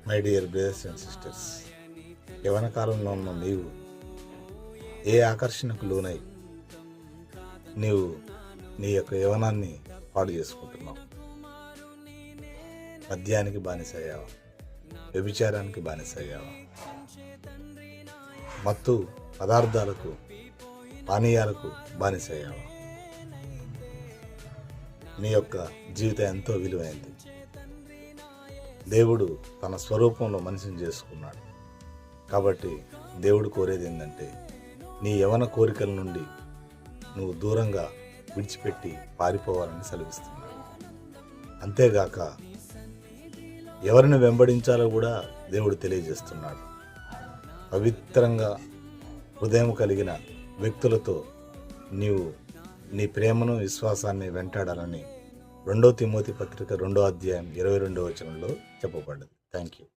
My dear brothers and sisters, యవ్వన కాలంలో ఉన్న నీవు ఏ ఆకర్షణకు లోనై నీవు నీ యొక్క యవ్వనాన్ని పాడు చేసుకుంటున్నావు? మద్యానికి బానిసయ్యావా? వ్యభిచారానికి బానిసయ్యావా? మత్తు పదార్థాలకు, పానీయాలకు బానిసయ్యావా? నీ యొక్క జీవితం ఎంతో విలువైంది. దేవుడు తన స్వరూపంలో మనిషిని చేసుకున్నాడు. కాబట్టి దేవుడు కోరేది ఏంటంటే నీ యవ్వన కోరికల నుండి నువ్వు దూరంగా విడిచిపెట్టి పారిపోవాలని సెలవిస్తున్నాడు. అంతేగాక ఎవరిని వెంబడించాలో కూడా దేవుడు తెలియజేస్తున్నాడు. పవిత్రంగా హృదయం కలిగిన వ్యక్తులతో నీవు నీ ప్రేమను, విశ్వాసాన్ని వెంటాడాలని 2 తిమోతి పత్రిక 2వ అధ్యాయం 22వ వచనంలో చెప్పబడ్డది. Thank you.